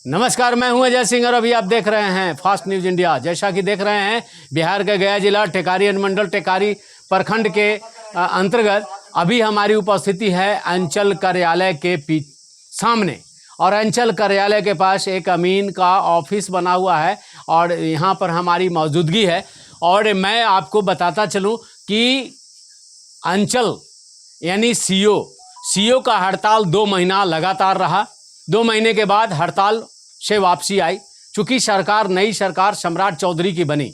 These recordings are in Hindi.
नमस्कार, मैं हूं अजय सिंह और अभी आप देख रहे हैं फास्ट न्यूज इंडिया। जैसा कि देख रहे हैं, बिहार के गया जिला टेकारी अनुमंडल टेकारी प्रखंड के अंतर्गत अभी हमारी उपस्थिति है अंचल कार्यालय के सामने। और अंचल कार्यालय के पास एक अमीन का ऑफिस बना हुआ है और यहाँ पर हमारी मौजूदगी है। और मैं आपको बताता चलूँ कि अंचल यानी सीओ का हड़ताल 2 महीना लगातार रहा। 2 महीने के बाद हड़ताल से वापसी आई। चूँकि नई सरकार सम्राट चौधरी की बनी।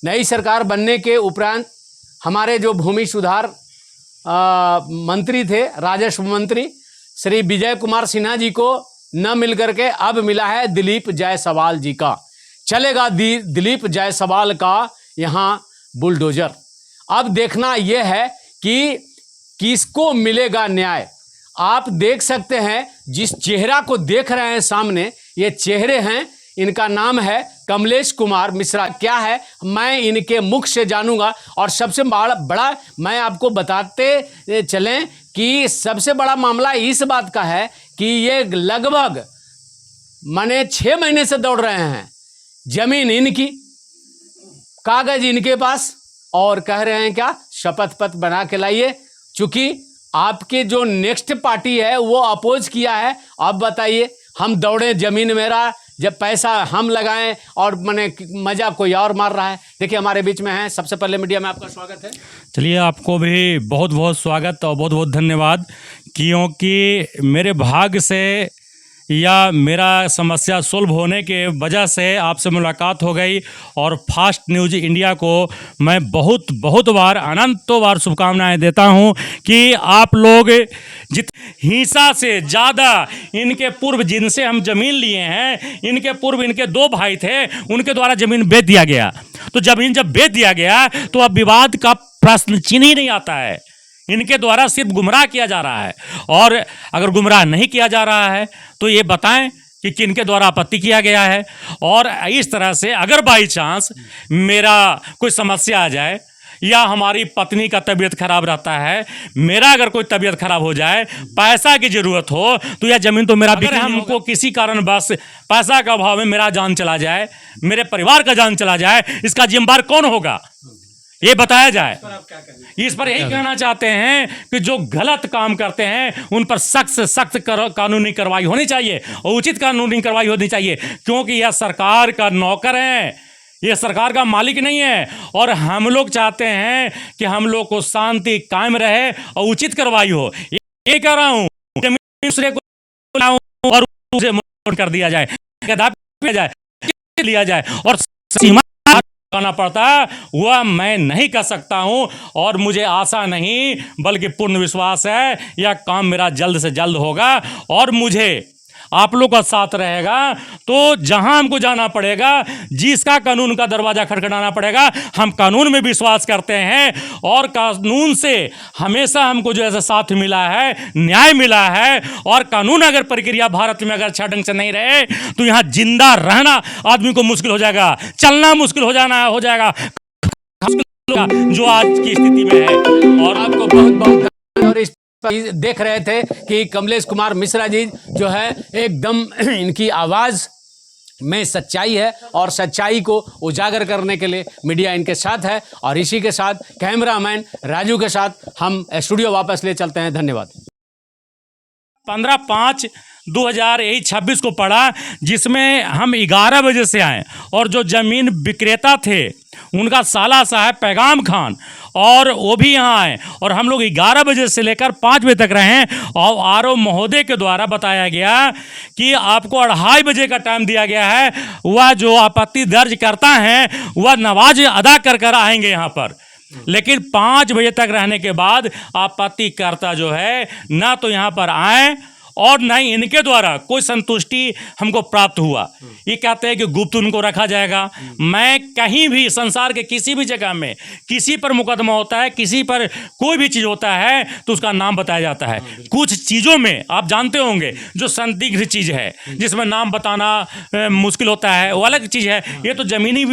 नई सरकार बनने के उपरांत हमारे जो भूमि सुधार मंत्री थे, राजस्व मंत्री श्री विजय कुमार सिन्हा जी को न मिल करके अब मिला है दिलीप जायसवाल जी का। चलेगा दिलीप जायसवाल का यहाँ बुलडोजर। अब देखना यह है कि किसको मिलेगा न्याय। आप देख सकते हैं, जिस चेहरा को देख रहे हैं सामने, ये चेहरे हैं, इनका नाम है कमलेश कुमार मिश्रा। क्या है, मैं इनके मुख से जानूंगा। और सबसे बड़ा मैं आपको बताते चलें कि सबसे बड़ा मामला इस बात का है कि ये लगभग 6 महीने से दौड़ रहे हैं। जमीन इनकी, कागज इनके पास, और कह रहे हैं क्या, शपथ पत्र बना के लाइए। चूंकि आपके जो नेक्स्ट पार्टी है वो अपोज किया है। अब बताइए, हम दौड़े, जमीन मेरा, जब पैसा हम लगाएं और मजा कोई और मार रहा है। देखिए हमारे बीच में है, सबसे पहले मीडिया में आपका स्वागत है। चलिए, आपको भी बहुत बहुत स्वागत और बहुत बहुत धन्यवाद, क्योंकि मेरे भाग्य से या मेरा समस्या सुलभ होने के वजह से आपसे मुलाकात हो गई। और फास्ट न्यूज इंडिया को मैं बहुत बहुत बार, अनंतों बार शुभकामनाएं देता हूं कि आप लोग हिंसा से ज़्यादा, इनके पूर्व जिनसे हम ज़मीन लिए हैं, इनके पूर्व इनके 2 भाई थे, उनके द्वारा ज़मीन बेच दिया गया। तो ज़मीन जब बेच दिया गया तो अब विवाद का प्रश्न चिन्ह ही नहीं आता है। इनके द्वारा सिर्फ गुमराह किया जा रहा है। और अगर गुमराह नहीं किया जा रहा है तो ये बताएं कि किनके द्वारा आपत्ति किया गया है। और इस तरह से अगर बाई चांस मेरा कोई समस्या आ जाए या हमारी पत्नी का तबीयत खराब रहता है, मेरा अगर कोई तबीयत खराब हो जाए, पैसा की ज़रूरत हो, तो यह ज़मीन तो मेरा। अगर हमको किसी कारण बस पैसा का अभाव में मेरा जान चला जाए, मेरे परिवार का जान चला जाए, इसका जिम्मेदार कौन होगा, ये बताया जाए। इस पर यही कहना चाहते हैं कि जो गलत काम करते हैं उन पर सख्त से सख्त कानूनी कार्रवाई होनी चाहिए और उचित कानूनी कार्रवाई होनी चाहिए, क्योंकि यह सरकार का नौकर है, यह सरकार का मालिक नहीं है। और हम लोग चाहते हैं कि हम लोग को शांति कायम रहे और उचित कार्रवाई हो। ये कह रहा हूँ, दूसरे को और उसे कर दिया जाए, लिया जाए और सीमा करना पड़ता है, वह मैं नहीं कर सकता हूं। और मुझे आशा नहीं बल्कि पूर्ण विश्वास है यह काम मेरा जल्द से जल्द होगा। और मुझे आप लोग का साथ रहेगा तो जहां हमको जाना पड़ेगा, जिसका कानून का दरवाज़ा खटखटाना पड़ेगा, हम कानून में विश्वास करते हैं। और कानून से हमेशा हमको जो ऐसा साथ मिला है, न्याय मिला है। और कानून अगर प्रक्रिया भारत में अगर अच्छा ढंग से नहीं रहे तो यहाँ जिंदा रहना आदमी को मुश्किल हो जाएगा, चलना मुश्किल हो जाएगा जो आज की स्थिति में है। और आपको बहुत बहुत और इस देख रहे थे कि कमलेश कुमार मिश्रा जी जो है, एकदम इनकी आवाज़ में सच्चाई है और सच्चाई को उजागर करने के लिए मीडिया इनके साथ है। और इसी के साथ कैमरामैन राजू के साथ हम स्टूडियो वापस ले चलते हैं। धन्यवाद। 15/5/2026 को पढ़ा, जिसमें हम 11 बजे से आए और जो ज़मीन विक्रेता थे उनका साला साहब पैगाम खान, और वो भी यहाँ आए और हम लोग 11 बजे से लेकर 5 बजे तक रहे। और आरओ महोदय के द्वारा बताया गया कि आपको 2:30 बजे का टाइम दिया गया है, वह जो आपत्ति दर्ज करता है वह नमाज अदा कर आएंगे यहाँ पर। लेकिन 5 बजे तक रहने के बाद आपत्तिकर्ता जो है ना तो यहाँ पर आए और न ही इनके द्वारा कोई संतुष्टि हमको प्राप्त हुआ। ये कहते हैं कि गुप्त उनको रखा जाएगा। मैं कहीं भी संसार के किसी भी जगह में किसी पर मुकदमा होता है, किसी पर कोई भी चीज़ होता है तो उसका नाम बताया जाता है। कुछ चीज़ों में आप जानते होंगे जो संदिग्ध चीज़ है, जिसमें नाम बताना मुश्किल होता है, वो अलग चीज़ है। ये तो ज़मीनी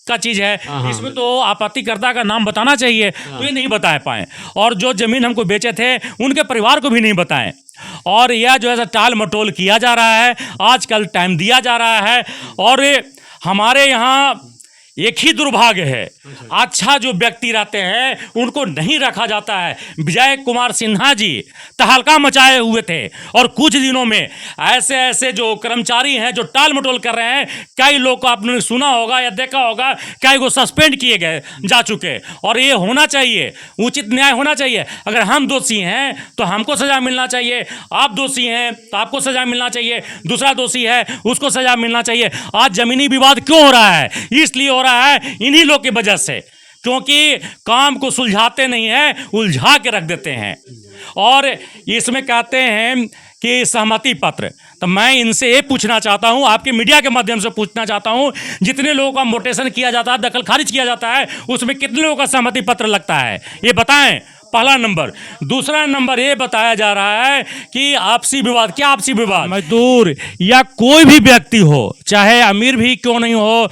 का चीज है, इसमें तो आपत्तिकर्ता का नाम बताना चाहिए, तो ये नहीं बता पाए। और जो जमीन हमको बेचे थे उनके परिवार को भी नहीं बताएं। और यह जो है टाल मटोल किया जा रहा है, आजकल टाइम दिया जा रहा है। और हमारे यहाँ एक ही दुर्भाग्य है, अच्छा जो व्यक्ति रहते हैं उनको नहीं रखा जाता है। विजय कुमार सिन्हा जी तहलका मचाए हुए थे, और कुछ दिनों में ऐसे ऐसे जो कर्मचारी हैं जो टाल मटोल कर रहे हैं, कई लोग को आपने सुना होगा या देखा होगा, कई को सस्पेंड किए गए जा चुके। और ये होना चाहिए, उचित न्याय होना चाहिए। अगर हम दोषी हैं तो हमको सज़ा मिलना चाहिए, आप दोषी हैं तो आपको सज़ा मिलना चाहिए, दूसरा दोषी है उसको सज़ा मिलना चाहिए। आज ज़मीनी विवाद क्यों हो रहा है? इसलिए हो रहा है इन्हीं लोग की वजह से, क्योंकि काम को सुलझाते नहीं है, उलझा के रख देते हैं। और इसमें कहते हैं कि सहमति पत्र, तो मैं इनसे ये पूछना चाहता हूं, आपके मीडिया के माध्यम से पूछना चाहता हूं, जितने लोगों का मोटेशन किया जाता है, दखल खारिज किया जाता है, उसमें कितने लोगों का सहमति पत्र लगता है, ये बताएं। पहला नंबर। दूसरा नंबर ये बताया जा रहा है कि आपसी विवाद, क्या आपसी विवाद? मजदूर या कोई भी व्यक्ति हो, चाहे अमीर भी क्यों नहीं हो,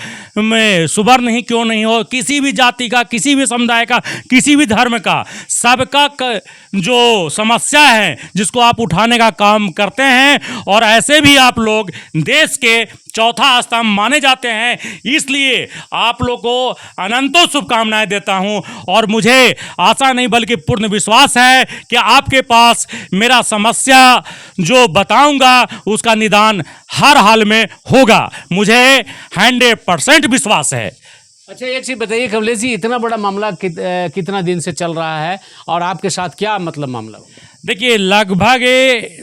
सुवर्ण ही क्यों नहीं हो, किसी भी जाति का, किसी भी समुदाय का, किसी भी धर्म का, सबका जो समस्या है जिसको आप उठाने का काम करते हैं, और ऐसे भी आप लोग देश के चौथा स्तंभ माने जाते हैं। इसलिए आप लोग को अनंतों शुभकामनाएं देता हूं, और मुझे आशा नहीं बल्कि पूर्ण विश्वास है कि आपके पास मेरा समस्या जो बताऊंगा उसका निदान हर हाल में होगा। मुझे 100% विश्वास है। अच्छा, एक चीज़ बताइए कमलेश जी, इतना बड़ा मामला कितना दिन से चल रहा है, और आपके साथ क्या मतलब मामला? देखिए, लगभग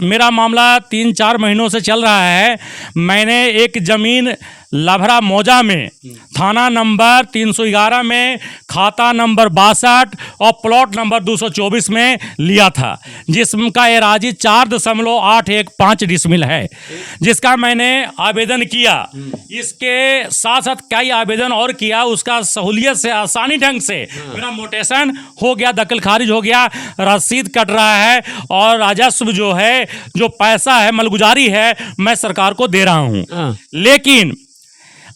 मेरा मामला 3-4 महीनों से चल रहा है। मैंने एक ज़मीन लभरा मौजा में थाना नंबर 311 में खाता नंबर 62 और प्लॉट नंबर 224 में लिया था, जिसका एराजी 4.815 डिसमिल है, जिसका मैंने आवेदन किया। इसके साथ साथ कई आवेदन और किया, उसका सहूलियत से, आसानी ढंग से मेरा मोटेशन हो गया, दखल खारिज हो गया, रसीद कट रहा है, और राजस्व जो है, जो पैसा है, मलगुजारी है, मैं सरकार को दे रहा हूँ। लेकिन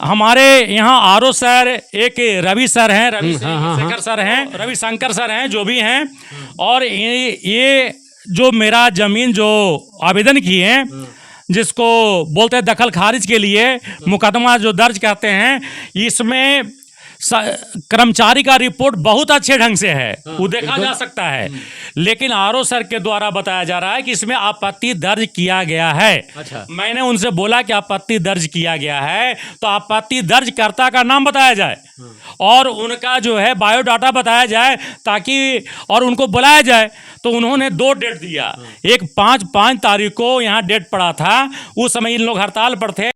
हमारे यहाँ आरओ सर, एक रवि सर हैं, रविशंकर सर हैं, रविशंकर सर हैं, जो भी हैं, और ये जो मेरा ज़मीन जो आवेदन किए हैं, जिसको बोलते हैं दखल खारिज के लिए मुकदमा जो दर्ज करते हैं, इसमें कर्मचारी का रिपोर्ट बहुत अच्छे ढंग से है, वो देखा जा सकता है। लेकिन आरओ सर के द्वारा बताया जा रहा है कि इसमें आपत्ति दर्ज किया गया है। अच्छा। मैंने उनसे बोला कि आपत्ति दर्ज किया गया है तो आपत्ति दर्जकर्ता का नाम बताया जाए, और उनका जो है बायोडाटा बताया जाए, ताकि और उनको बुलाया जाए। तो उन्होंने 2 डेट दिया, एक 5 तारीख को यहाँ डेट पड़ा था, उस समय इन लोग हड़ताल पर थे।